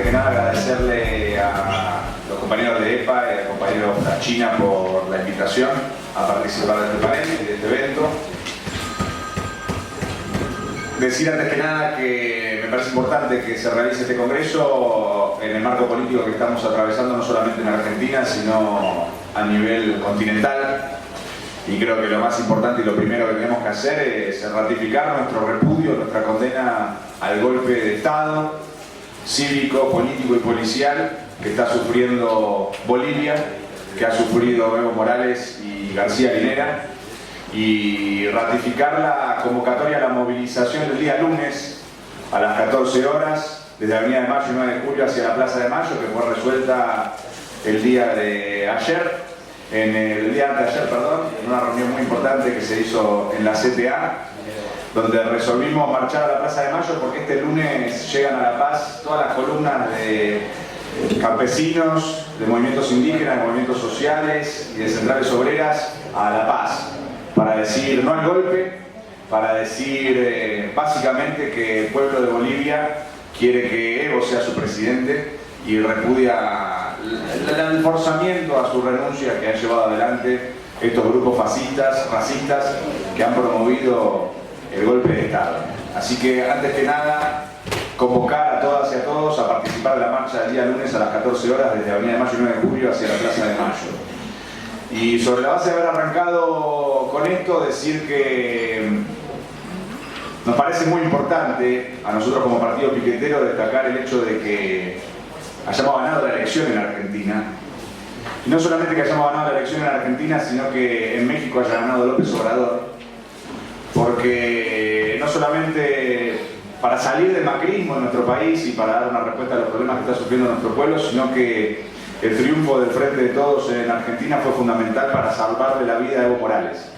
que nada agradecerle a los compañeros de EPA y al compañero China por la invitación a participar de este panel y de este evento. Decir antes que nada que me parece importante que se realice este congreso en el marco político que estamos atravesando, no solamente en Argentina, sino a nivel continental. Y creo que lo más importante y lo primero que tenemos que hacer es ratificar nuestro repudio, nuestra condena al golpe de Estado, cívico, político y policial que está sufriendo Bolivia, que ha sufrido Evo Morales y García Linera, y ratificar la convocatoria a la movilización el día lunes a las 14 horas desde la Avenida de Mayo y 9 de Julio hacia la Plaza de Mayo, que fue resuelta el día de ayer, el día anteayer, perdón, en una reunión muy importante que se hizo en la CTA, donde resolvimos marchar a la Plaza de Mayo porque este lunes llegan a La Paz todas las columnas de campesinos, de movimientos indígenas, de movimientos sociales y de centrales obreras a La Paz, para decir no al golpe, para decir básicamente que el pueblo de Bolivia quiere que Evo sea su presidente y repudia el forzamiento a su renuncia que han llevado adelante estos grupos fascistas, racistas, que han promovido el golpe de Estado. Así que antes que nada, convocar a todas y a todos a participar de la marcha del día lunes a las 14 horas desde Avenida de Mayo y 9 de Julio hacia la Plaza de Mayo. Y sobre la base de haber arrancado con esto, decir que nos parece muy importante a nosotros como partido piquetero destacar el hecho de que hayamos ganado la elección en Argentina. Y no solamente que hayamos ganado la elección en Argentina, sino que en México haya ganado López Obrador, porque no solamente para salir del macrismo en nuestro país y para dar una respuesta a los problemas que está sufriendo nuestro pueblo, sino que el triunfo del Frente de Todos en Argentina fue fundamental para salvarle la vida a Evo Morales.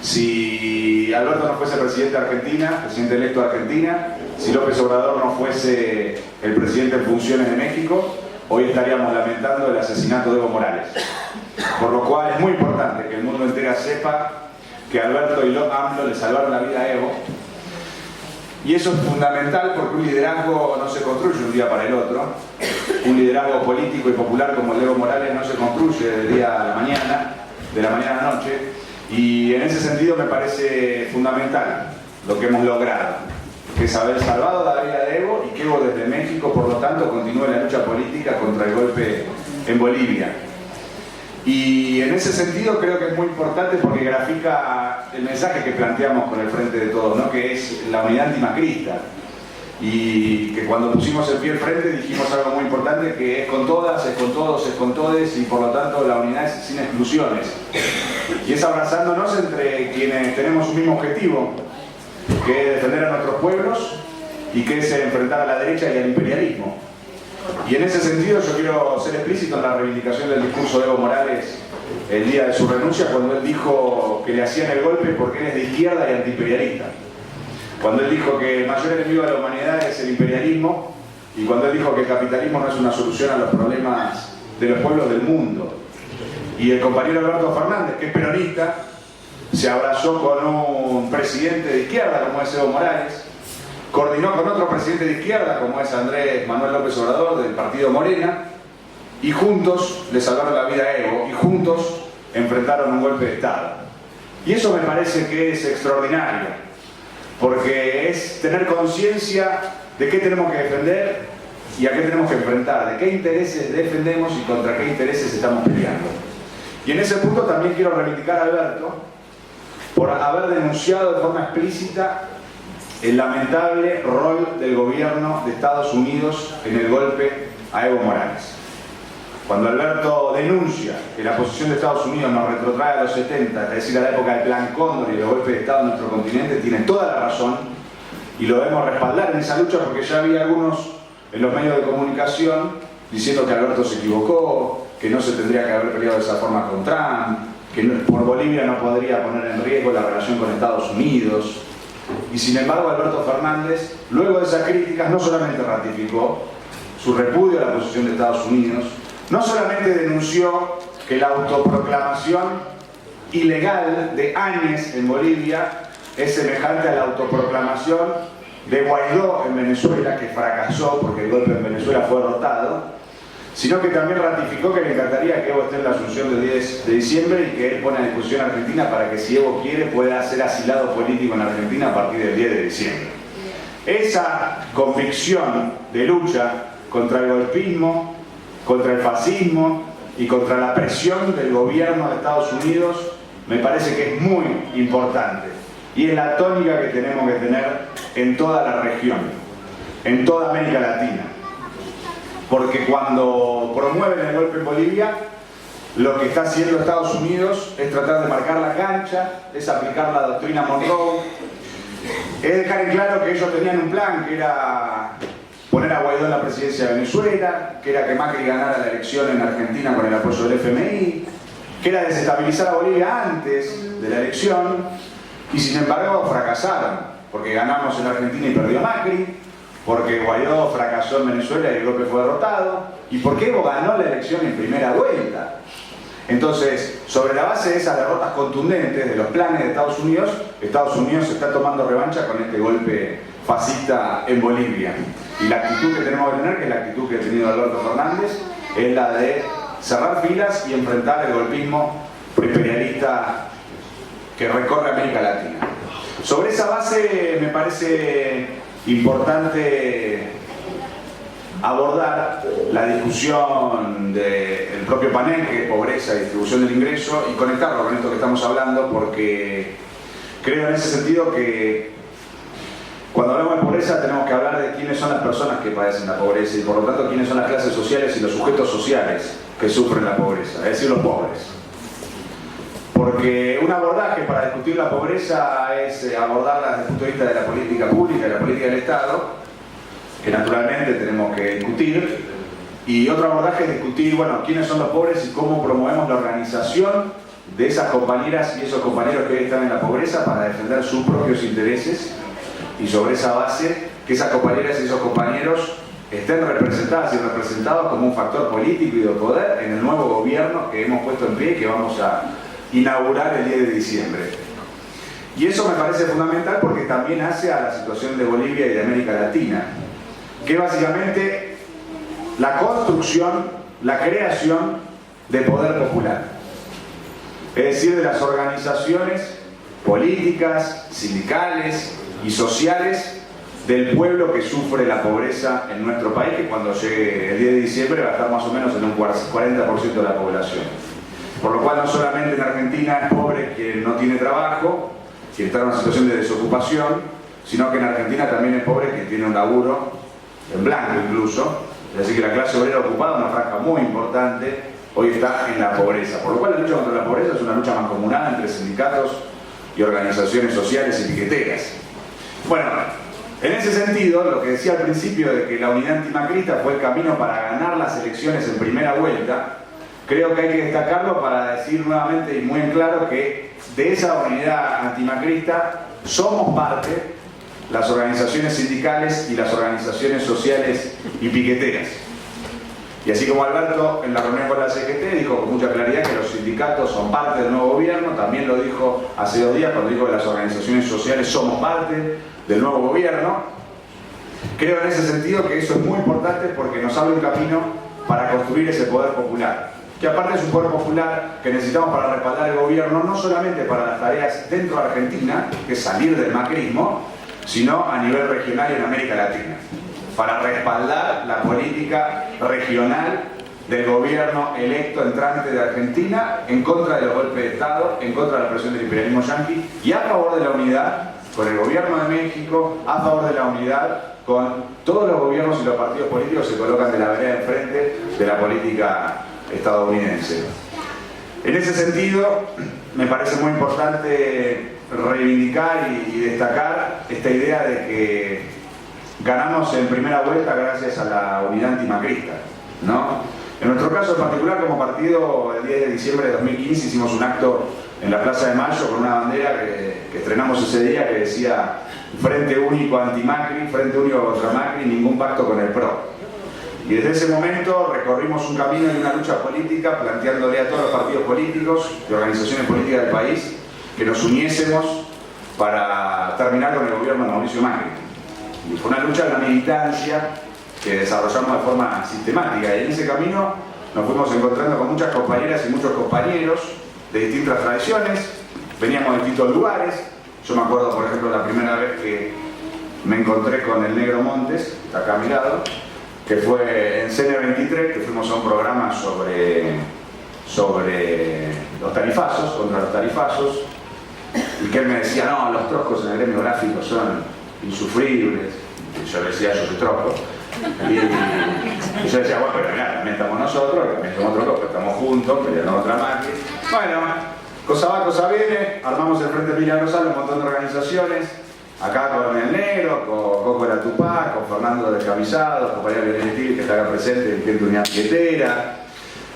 Si Alberto no fuese presidente de Argentina, presidente electo de Argentina, si López Obrador no fuese el presidente en funciones de México, hoy estaríamos lamentando el asesinato de Evo Morales. Por lo cual es muy importante que el mundo entero sepa que Alberto y AMLO le salvaron la vida a Evo. Y eso es fundamental porque un liderazgo no se construye un día para el otro. Un liderazgo político y popular como el de Evo Morales no se construye del día a la mañana, de la mañana a la noche. Y en ese sentido me parece fundamental lo que hemos logrado, que es haber salvado la vida de Evo y que Evo desde México, por lo tanto, continúe la lucha política contra el golpe en Bolivia. Y en ese sentido creo que es muy importante porque grafica el mensaje que planteamos con el Frente de Todos, ¿no? Que es la unidad antimacrista. Y que cuando pusimos el pie al frente dijimos algo muy importante, que es con todas, es con todos, es con todes, y por lo tanto la unidad es sin exclusiones. Y es abrazándonos entre quienes tenemos un mismo objetivo, que es defender a nuestros pueblos y que es enfrentar a la derecha y al imperialismo. Y en ese sentido yo quiero ser explícito en la reivindicación del discurso de Evo Morales el día de su renuncia, cuando él dijo que le hacían el golpe porque él es de izquierda y antiimperialista. Cuando él dijo que el mayor enemigo de la humanidad es el imperialismo, y cuando él dijo que el capitalismo no es una solución a los problemas de los pueblos del mundo. Y el compañero Alberto Fernández, que es peronista, se abrazó con un presidente de izquierda como es Evo Morales, coordinó con otro presidente de izquierda como es Andrés Manuel López Obrador del partido Morena, y juntos le salvaron la vida a Evo y juntos enfrentaron un golpe de Estado. Y eso me parece que es extraordinario, porque es tener conciencia de qué tenemos que defender y a qué tenemos que enfrentar, de qué intereses defendemos y contra qué intereses estamos peleando. Y en ese punto también quiero reivindicar a Alberto por haber denunciado de forma explícita el lamentable rol del gobierno de Estados Unidos en el golpe a Evo Morales. Cuando Alberto denuncia que la posición de Estados Unidos nos retrotrae a los 70, es decir, a la época del Plan Cóndor y los golpes de Estado en nuestro continente, tiene toda la razón y lo debemos respaldar en esa lucha, porque ya había algunos en los medios de comunicación diciendo que Alberto se equivocó, que no se tendría que haber peleado de esa forma con Trump, que por Bolivia no podría poner en riesgo la relación con Estados Unidos. Y sin embargo Alberto Fernández, luego de esas críticas, no solamente ratificó su repudio a la posición de Estados Unidos, no solamente denunció que la autoproclamación ilegal de Áñez en Bolivia es semejante a la autoproclamación de Guaidó en Venezuela, que fracasó porque el golpe en Venezuela fue derrotado, sino que también ratificó que le encantaría que Evo esté en la asunción del 10 de diciembre y que él pone a discusión a Argentina para que, si Evo quiere, pueda ser asilado político en Argentina a partir del 10 de diciembre. Esa convicción de lucha contra el golpismo, contra el fascismo y contra la presión del gobierno de Estados Unidos me parece que es muy importante y es la tónica que tenemos que tener en toda la región, en toda América Latina. Porque cuando promueven el golpe en Bolivia, lo que está haciendo Estados Unidos es tratar de marcar la cancha, es aplicar la doctrina Monroe, es dejar en claro que ellos tenían un plan, que era poner a Guaidó en la presidencia de Venezuela, que era que Macri ganara la elección en Argentina con el apoyo del FMI, que era desestabilizar a Bolivia antes de la elección, y sin embargo fracasaron, porque ganamos en Argentina y perdió Macri, porque Guaidó fracasó en Venezuela y el golpe fue derrotado, y porque Evo ganó la elección en primera vuelta. Entonces, sobre la base de esas derrotas contundentes de los planes de Estados Unidos se está tomando revancha con este golpe fascista en Bolivia. Y la actitud que tenemos que tener, que es la actitud que ha tenido Alberto Fernández, es la de cerrar filas y enfrentar el golpismo imperialista que recorre América Latina. Sobre esa base me parece importante abordar la discusión del propio panel, que es pobreza y distribución del ingreso, y conectarlo con esto que estamos hablando, porque creo en ese sentido que cuando hablamos de pobreza tenemos que hablar de quiénes son las personas que padecen la pobreza y por lo tanto quiénes son las clases sociales y los sujetos sociales que sufren la pobreza, es decir, los pobres. Porque un abordaje para discutir la pobreza es abordarla desde el punto de vista de la política pública y la política del Estado, que naturalmente tenemos que discutir, y otro abordaje es discutir, bueno, quiénes son los pobres y cómo promovemos la organización de esas compañeras y esos compañeros que hoy están en la pobreza para defender sus propios intereses, y sobre esa base que esas compañeras y esos compañeros estén representadas y representados como un factor político y de poder en el nuevo gobierno que hemos puesto en pie y que vamos a inaugurar el 10 de diciembre. Y eso me parece fundamental porque también hace a la situación de Bolivia y de América Latina, que es básicamente la construcción, la creación de poder popular, es decir, de las organizaciones políticas, sindicales y sociales del pueblo que sufre la pobreza en nuestro país, que cuando llegue el 10 de diciembre va a estar más o menos en un 40% de la población. Por lo cual no solamente en Argentina es pobre quien no tiene trabajo, quien está en una situación de desocupación, sino que en Argentina también es pobre quien tiene un laburo en blanco incluso. Es decir, que la clase obrera ocupada, una franja muy importante, hoy está en la pobreza. Por lo cual la lucha contra la pobreza es una lucha mancomunada entre sindicatos y organizaciones sociales y piqueteras. Bueno, en ese sentido, lo que decía al principio de que la unidad antimacrista fue el camino para ganar las elecciones en primera vuelta, creo que hay que destacarlo para decir nuevamente y muy en claro que de esa unidad antimacrista somos parte las organizaciones sindicales y las organizaciones sociales y piqueteras. Y así como Alberto en la reunión con la CGT dijo con mucha claridad que los sindicatos son parte del nuevo gobierno, también lo dijo hace 2 días cuando dijo que las organizaciones sociales somos parte del nuevo gobierno. Creo en ese sentido que eso es muy importante porque nos abre un camino para construir ese poder popular, que aparte es un poder popular que necesitamos para respaldar el gobierno, no solamente para las tareas dentro de Argentina, que es salir del macrismo, sino a nivel regional y en América Latina, para respaldar la política regional del gobierno electo entrante de Argentina en contra de los golpes de Estado, en contra de la presión del imperialismo yanqui y a favor de la unidad con el gobierno de México, a favor de la unidad con todos los gobiernos y los partidos políticos que se colocan de la vereda enfrente de la política estadounidense. En ese sentido, me parece muy importante reivindicar y destacar esta idea de que ganamos en primera vuelta gracias a la unidad antimacrista, ¿no? En nuestro caso en particular, como partido, el 10 de diciembre de 2015 hicimos un acto en la Plaza de Mayo con una bandera que estrenamos ese día que decía Frente Único Anti-Macri, Frente Único contra Macri, ningún pacto con el PRO. Y desde ese momento recorrimos un camino y una lucha política planteándole a todos los partidos políticos y organizaciones políticas del país que nos uniésemos para terminar con el gobierno de Mauricio Macri. Y fue una lucha de una militancia que desarrollamos de forma sistemática. Y en ese camino nos fuimos encontrando con muchas compañeras y muchos compañeros de distintas tradiciones. Veníamos de distintos lugares. Yo me acuerdo, por ejemplo, la primera vez que me encontré con el Negro Montes, que está acá a mi lado, que fue en CN23, que fuimos a un programa sobre los tarifazos, contra los tarifazos, y que él me decía, no, los troscos en el gremio gráfico son insufribles. Y yo le decía, yo soy trosco. Y yo decía, bueno, pero mirá, también estamos nosotros, también somos troscos, pero estamos juntos, peleando otra máquina. Bueno, cosa va, cosa viene, armamos el Frente Emilia Rosales, un montón de organizaciones, acá con el Negro, con Coco la Tupac, con Fernando Descamisados, con María Benedetti, que está acá presente en Gente Unidad Piquetera,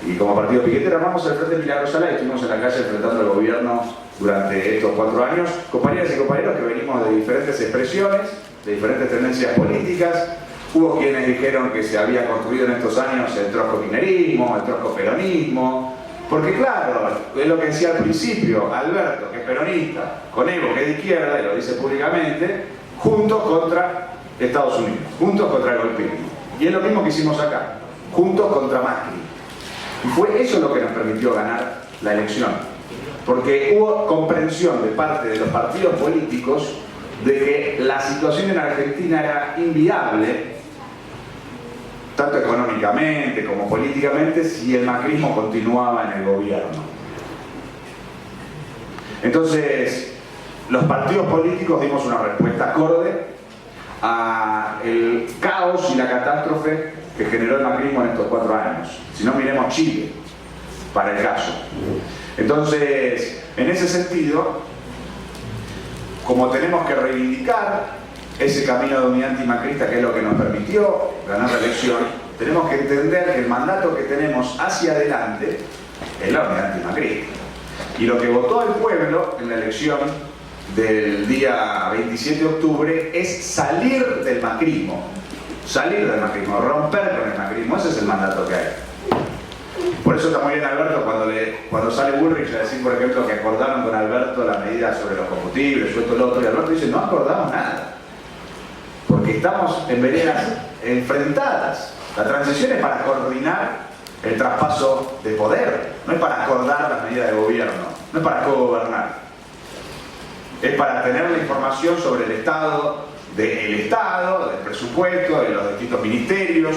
y como partido piquetero armamos el Frente Emilia Rosales y estuvimos en la calle enfrentando al gobierno durante estos 4 años, compañeras y compañeros que venimos de diferentes expresiones, de diferentes tendencias políticas. Hubo quienes dijeron que se había construido en estos años el trosco-kirchnerismo, el trosco-peronismo, porque claro, es lo que decía al principio, Alberto, que es peronista, con Evo, que es de izquierda, y lo dice públicamente, juntos contra Estados Unidos, juntos contra el golpismo. Y es lo mismo que hicimos acá, juntos contra Macri. Y fue eso lo que nos permitió ganar la elección, porque hubo comprensión de parte de los partidos políticos de que la situación en Argentina era inviable, tanto económicamente como políticamente, si el macrismo continuaba en el gobierno. Entonces, los partidos políticos dimos una respuesta acorde al caos y la catástrofe que generó el macrismo en estos 4 años. Si no, miremos Chile, para el caso. Entonces, en ese sentido, como tenemos que reivindicar ese camino de unidad antimacrista, que es lo que nos permitió ganar la elección, tenemos que entender que el mandato que tenemos hacia adelante es la unidad antimacrista. Y lo que votó el pueblo en la elección del día 27 de octubre es salir del macrismo, romper con el macrismo. Ese es el mandato que hay. Por eso está muy bien Alberto cuando sale Bullrich a decir, por ejemplo, que acordaron con Alberto la medida sobre los combustibles, esto, lo otro, y Alberto dice, no acordamos nada, porque estamos en veredas enfrentadas. La transición es para coordinar el traspaso de poder, no es para acordar las medidas de gobierno, no es para co-gobernar. Es para tener la información sobre el estado del presupuesto, de los distintos ministerios,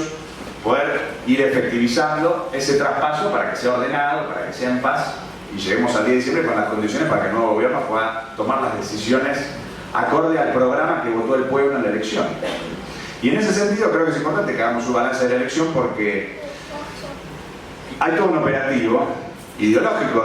poder ir efectivizando ese traspaso para que sea ordenado, para que sea en paz y lleguemos al 10 de diciembre con las condiciones para que el nuevo gobierno pueda tomar las decisiones acorde al programa que votó el pueblo en la elección. Y en ese sentido creo que es importante que hagamos un balance de la elección, porque hay todo un operativo ideológico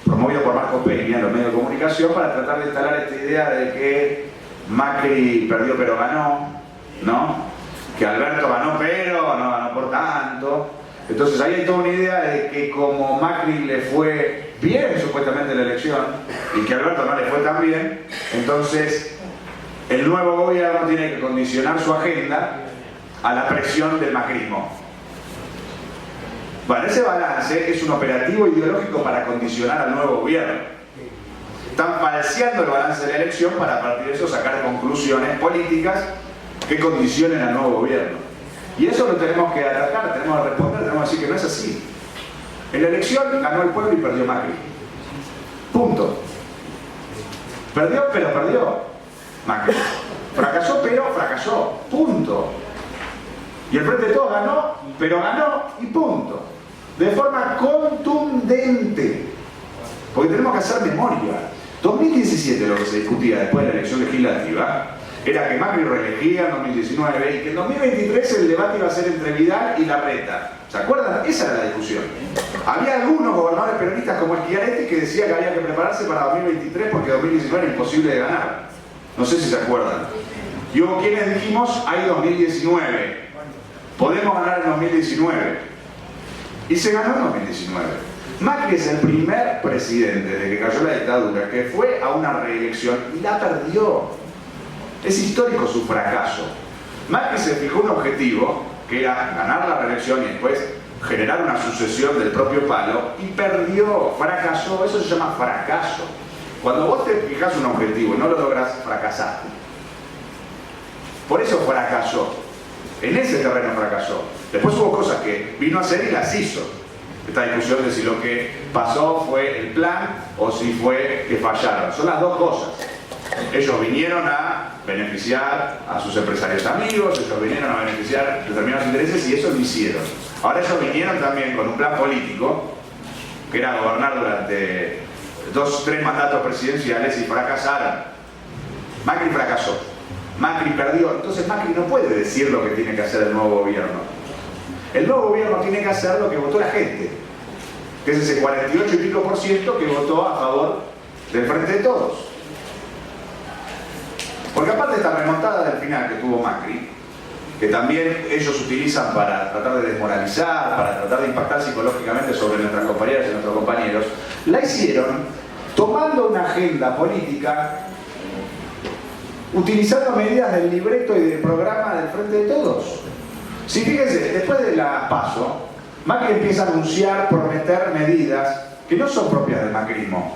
promovido por Marcos Peña en los medios de comunicación para tratar de instalar esta idea de que Macri perdió pero ganó, ¿no? Que Alberto ganó pero no ganó por tanto. Entonces ahí hay toda una idea de que como Macri le fue bien supuestamente la elección y que Alberto no le fue tan bien, entonces el nuevo gobierno tiene que condicionar su agenda a la presión del macrismo. Bueno, ese balance es un operativo ideológico para condicionar al nuevo gobierno. Están falseando el balance de la elección para a partir de eso sacar conclusiones políticas que condicionen al nuevo gobierno. Y eso lo tenemos que atacar, tenemos que responder, tenemos que decir que no es así. En la elección ganó el pueblo y perdió Macri. Punto. Perdió, pero perdió Macri. Fracasó, pero fracasó. Punto. Y el Frente de Todos ganó, pero ganó y punto. De forma contundente. Porque tenemos que hacer memoria. 2017, lo que se discutía después de la elección legislativa, era que Macri reelegía en 2019 y que en 2023 el debate iba a ser entre Vidal y Larreta. ¿Se acuerdan? Esa era la discusión. Había algunos gobernadores peronistas como Schiaretti que decía que había que prepararse para 2023 porque 2019 era imposible de ganar. No sé si se acuerdan. Y hubo quienes dijimos, hay 2019. Podemos ganar en 2019. Y se ganó en 2019. Macri es el primer presidente desde que cayó la dictadura que fue a una reelección y la perdió. Es histórico su fracaso. Macri se fijó un objetivo que era ganar la reelección y después generar una sucesión del propio palo y perdió, fracasó. Eso se llama fracaso. Cuando vos te fijas un objetivo y no lo lográs, fracasaste. Por eso fracasó. En ese terreno fracasó. Después hubo cosas que vino a hacer y las hizo. Esta discusión de si lo que pasó fue el plan o si fue que fallaron. Son las dos cosas. Ellos vinieron a beneficiar a sus empresarios amigos, ellos vinieron a beneficiar determinados intereses y eso lo hicieron. Ahora ellos vinieron también con un plan político, que era gobernar durante 3 mandatos presidenciales y fracasaron. Macri fracasó. Macri perdió. Entonces Macri no puede decir lo que tiene que hacer el nuevo gobierno. El nuevo gobierno tiene que hacer lo que votó la gente, que es ese 48 y pico % que votó a favor del Frente de Todos. Porque aparte de esta remontada del final que tuvo Macri, que también ellos utilizan para tratar de desmoralizar, para tratar de impactar psicológicamente sobre nuestras compañeras y nuestros compañeros, la hicieron tomando una agenda política, utilizando medidas del libreto y del programa del Frente de Todos. Si fíjense, después de la PASO, Macri empieza a anunciar, prometer medidas que no son propias del macrismo.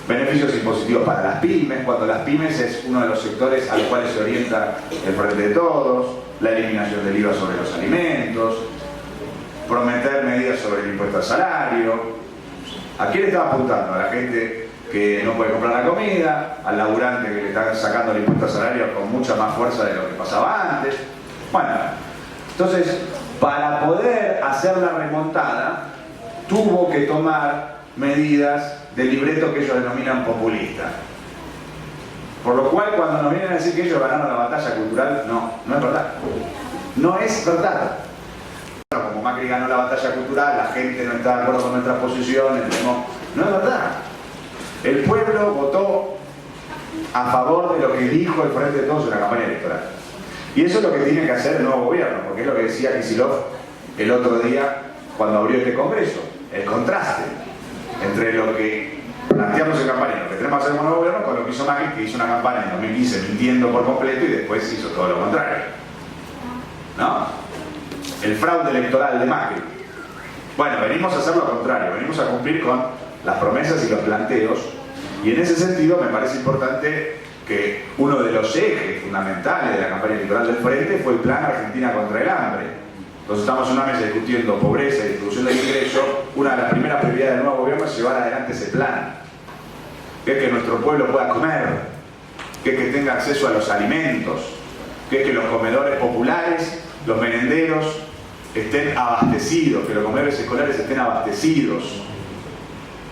Beneficios impositivos para las pymes, cuando las pymes es uno de los sectores a los cuales se orienta el Frente de Todos, la eliminación del IVA sobre los alimentos, prometer medidas sobre el impuesto al salario. ¿A quién le estaba apuntando? A la gente que no puede comprar la comida, al laburante que le están sacando el impuesto al salario con mucha más fuerza de lo que pasaba antes. Bueno, entonces, para poder hacer la remontada, tuvo que tomar medidas del libreto que ellos denominan populista. Por lo cual, cuando nos vienen a decir que ellos ganaron la batalla cultural, no es verdad. No es verdad. Como Macri ganó la batalla cultural, la gente no está de acuerdo con nuestras posiciones, no es verdad. El pueblo votó a favor de lo que dijo el Frente de Todos en la campaña electoral. Y eso es lo que tiene que hacer el nuevo gobierno, porque es lo que decía Kicillof el otro día cuando abrió este congreso. El contraste entre lo que planteamos en campaña, lo que tenemos que hacer como nuevo gobierno, con lo que hizo Macri, que hizo una campaña en 2015 mintiendo por completo y después hizo todo lo contrario. ¿No? El fraude electoral de Macri. Bueno, venimos a hacer lo contrario, venimos a cumplir con las promesas y los planteos, y en ese sentido me parece importante que uno de los ejes fundamentales de la campaña electoral del Frente fue el Plan Argentina contra el Hambre. Entonces estamos en una mesa discutiendo pobreza y distribución del ingreso. Una de las primeras prioridades del nuevo gobierno es llevar adelante ese plan, que es que nuestro pueblo pueda comer, que es que tenga acceso a los alimentos, que es que los comedores populares, los merenderos estén abastecidos, que los comedores escolares estén abastecidos,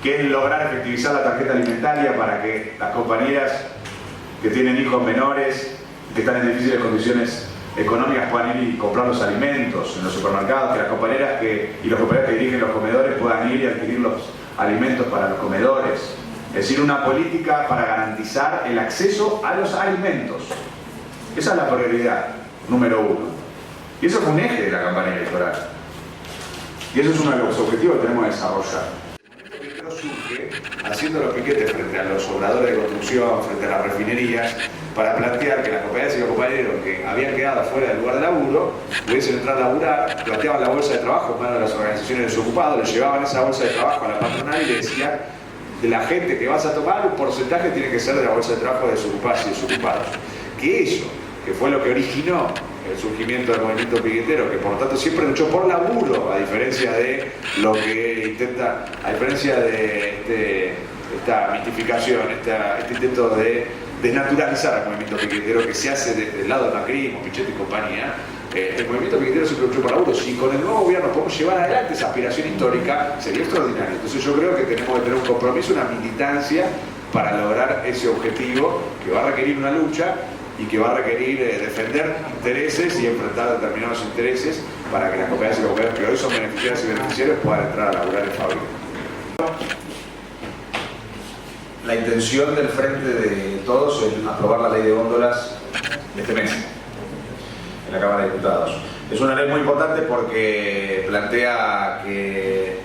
que es lograr efectivizar la tarjeta alimentaria para que las compañeras que tienen hijos menores, que están en difíciles condiciones económicas puedan ir y comprar los alimentos en los supermercados, que las compañeras y los compañeros que dirigen los comedores puedan ir y adquirir los alimentos para los comedores. Es decir, una política para garantizar el acceso a los alimentos. Esa es la prioridad número 1. Y eso fue un eje de la campaña electoral. Y eso es uno de los objetivos que tenemos que desarrollar. Surge haciendo los piquetes frente a los obradores de construcción, frente a las refinerías, para plantear que las compañeras y los compañeros que habían quedado fuera del lugar de laburo pudiesen entrar a laburar, planteaban la bolsa de trabajo en manos de las organizaciones desocupadas, les llevaban esa bolsa de trabajo a la patronal y le decían: de la gente que vas a tomar, un porcentaje tiene que ser de la bolsa de trabajo de desocupadas y desocupados. Que eso, que fue lo que originó el surgimiento del movimiento piquetero, que por lo tanto siempre luchó por laburo, a diferencia de lo que intenta, a diferencia de esta mitificación, este intento de desnaturalizar al movimiento piquetero que se hace desde el lado de macrismo, Pichetto y compañía. El movimiento piquetero siempre luchó por laburo. Si con el nuevo gobierno podemos llevar adelante esa aspiración histórica, sería extraordinario. Entonces yo creo que tenemos que tener un compromiso, una militancia para lograr ese objetivo, que va a requerir una lucha y que va a requerir defender intereses y enfrentar determinados intereses para que las compañías y los compañeros que hoy son beneficiarios y beneficiarios puedan entrar a laburar en fábrica. La intención del Frente de Todos es aprobar la ley de góndolas este mes en la Cámara de Diputados. Es una ley muy importante porque plantea que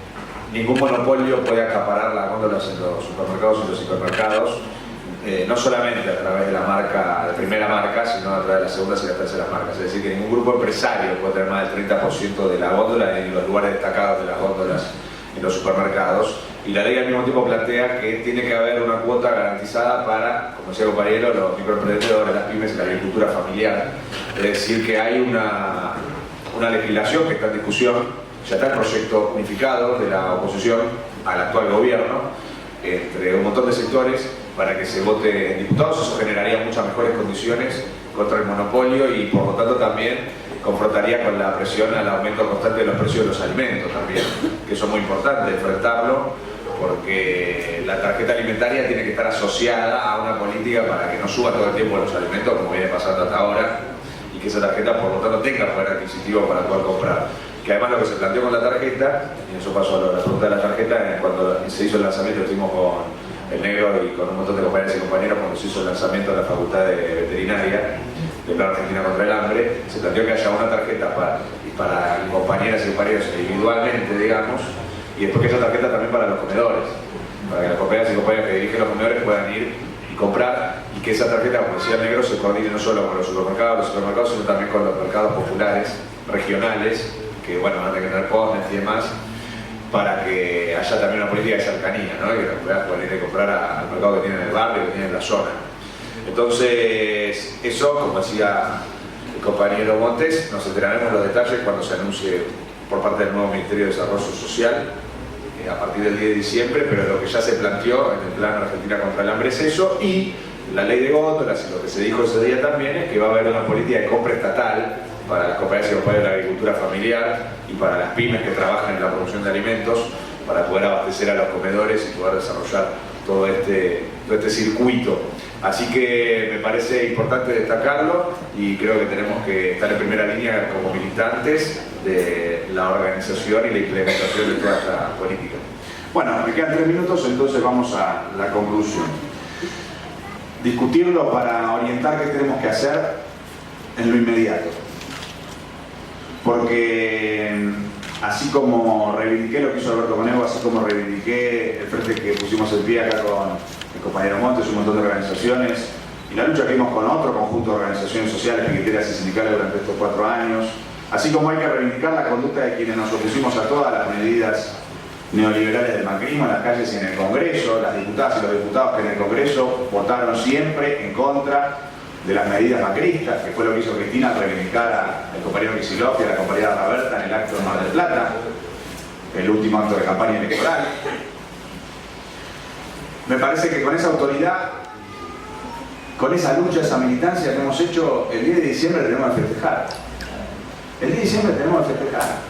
ningún monopolio puede acaparar las góndolas en los supermercados y los hipermercados, no solamente a través de la marca, de primera marca, sino a través de las segundas y las terceras marcas. Es decir, que ningún grupo empresario puede tener más del 30% de la góndola en los lugares destacados de las góndolas en los supermercados. Y la ley al mismo tiempo plantea que tiene que haber una cuota garantizada para, como decía el compañero, los microemprendedores, las pymes es la agricultura familiar. Es decir, que hay una legislación que está en discusión, ya está el proyecto unificado de la oposición al actual gobierno, entre un montón de sectores, para que se vote en diputados. Eso generaría muchas mejores condiciones contra el monopolio y por lo tanto también confrontaría con la presión al aumento constante de los precios de los alimentos también, que eso es muy importante, enfrentarlo, porque la tarjeta alimentaria tiene que estar asociada a una política para que no suba todo el tiempo los alimentos, como viene pasando hasta ahora, y que esa tarjeta por lo tanto tenga poder adquisitivo para poder comprar. Que además lo que se planteó con la tarjeta, y eso pasó a la pregunta de la tarjeta, cuando se hizo el lanzamiento, estuvimos con el Negro y con un montón de compañeras y compañeros cuando se hizo el lanzamiento de la Facultad de Veterinaria del Plan Argentina contra el Hambre, se planteó que haya una tarjeta para compañeras y compañeros individualmente, digamos, y después que esa tarjeta también para los comedores, para que las compañeras y compañeros que dirigen los comedores puedan ir y comprar, y que esa tarjeta, como decía el Negro, se coordine no solo con los supermercados, sino también con los mercados populares, regionales, que bueno, van a tener postnet y demás, para que haya también una política de cercanía, ¿no? Y que las puedas poder ir a comprar al mercado que tiene en el barrio, que tiene en la zona. Entonces, eso, como decía el compañero Montes, nos enteraremos los detalles cuando se anuncie por parte del nuevo Ministerio de Desarrollo Social a partir del 10 de diciembre, pero lo que ya se planteó en el Plan Argentina contra el Hambre es eso, y la ley de góndolas, y lo que se dijo ese día también es que va a haber una política de compra estatal para las compañías y compañeros de la agricultura familiar y para las pymes que trabajan en la producción de alimentos, para poder abastecer a los comedores y poder desarrollar todo este circuito. Así que me parece importante destacarlo y creo que tenemos que estar en primera línea como militantes de la organización y la implementación de toda esta política. Bueno, me quedan 3 minutos, entonces vamos a la conclusión. Discutirlo para orientar qué tenemos que hacer en lo inmediato. Porque así como reivindiqué lo que hizo Alberto Conejo, así como reivindiqué el frente que pusimos en pie acá con el compañero Montes, un montón de organizaciones, y la lucha que dimos con otro conjunto de organizaciones sociales, piqueteras y sindicales durante estos 4 años, así como hay que reivindicar la conducta de quienes nos opusimos a todas las medidas neoliberales del macrismo en las calles y en el Congreso, las diputadas y los diputados que en el Congreso votaron siempre en contra de las medidas macristas, que fue lo que hizo Cristina al reivindicar al compañero Kicillof y a la compañera Raberta en el acto de Mar del Plata, el último acto de campaña electoral. Me parece que con esa autoridad, con esa lucha, esa militancia que hemos hecho, el 10 de diciembre tenemos que festejar. El 10 de diciembre tenemos que festejar.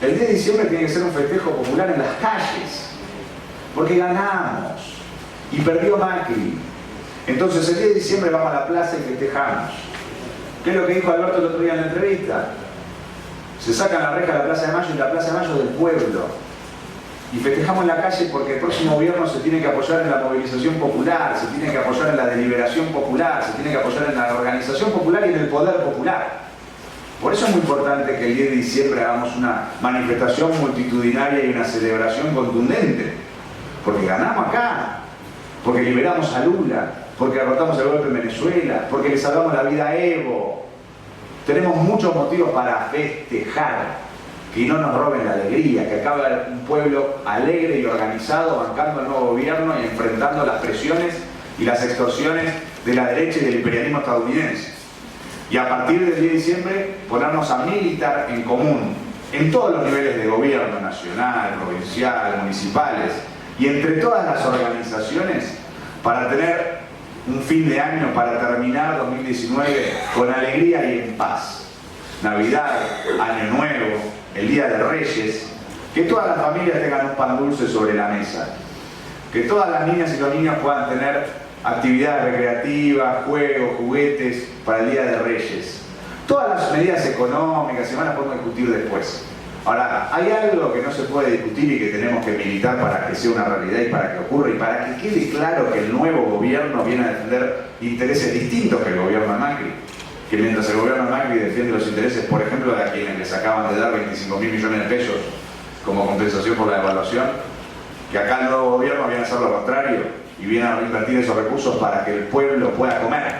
El 10 de diciembre tiene que ser un festejo popular en las calles, porque ganamos y perdió Macri. Entonces el 10 de diciembre vamos a la plaza y festejamos. ¿Qué es lo que dijo Alberto el otro día en la entrevista? Se sacan la reja de la Plaza de Mayo y la Plaza de Mayo del pueblo. Y festejamos en la calle porque el próximo gobierno se tiene que apoyar en la movilización popular, se tiene que apoyar en la deliberación popular, se tiene que apoyar en la organización popular y en el poder popular. Por eso es muy importante que el 10 de diciembre hagamos una manifestación multitudinaria y una celebración contundente. Porque ganamos acá, porque liberamos a Lula, porque derrotamos el golpe en Venezuela, porque le salvamos la vida a Evo. Tenemos muchos motivos para festejar. Que no nos roben la alegría, que acabe un pueblo alegre y organizado, bancando el nuevo gobierno y enfrentando las presiones y las extorsiones de la derecha y del imperialismo estadounidense. Y a partir del 10 de diciembre ponernos a militar en común, en todos los niveles de gobierno, nacional, provincial, municipales, y entre todas las organizaciones, para tener un fin de año, para terminar 2019 con alegría y en paz. Navidad, Año Nuevo, el Día de Reyes, que todas las familias tengan un pan dulce sobre la mesa, que todas las niñas y los niños puedan tener actividades recreativas, juegos, juguetes para el Día de Reyes. Todas las medidas económicas se van a poder discutir después. Ahora, hay algo que no se puede discutir y que tenemos que militar para que sea una realidad y para que ocurra y para que quede claro que el nuevo gobierno viene a defender intereses distintos que el gobierno de Macri. Que mientras el gobierno de Macri defiende los intereses, por ejemplo, de a quienes les acaban de dar 25.000 millones de pesos como compensación por la devaluación, que acá el nuevo gobierno viene a hacer lo contrario y viene a invertir esos recursos para que el pueblo pueda comer,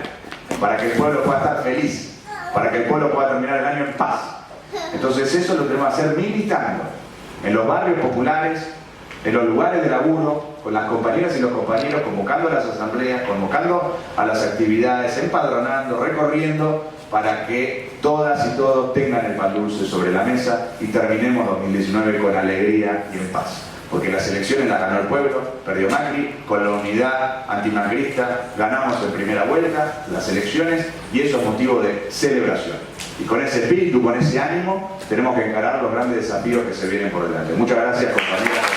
para que el pueblo pueda estar feliz, para que el pueblo pueda terminar el año en paz. Entonces eso lo tenemos que hacer militando en los barrios populares, en los lugares de laburo, con las compañeras y los compañeros, convocando a las asambleas, convocando a las actividades, empadronando, recorriendo, para que todas y todos tengan el pan dulce sobre la mesa y terminemos 2019 con alegría y en paz. Porque las elecciones las ganó el pueblo, perdió Macri, con la unidad antimacrista ganamos en primera vuelta las elecciones y eso es motivo de celebración. Y con ese espíritu, con ese ánimo, tenemos que encarar los grandes desafíos que se vienen por delante. Muchas gracias, compañeras.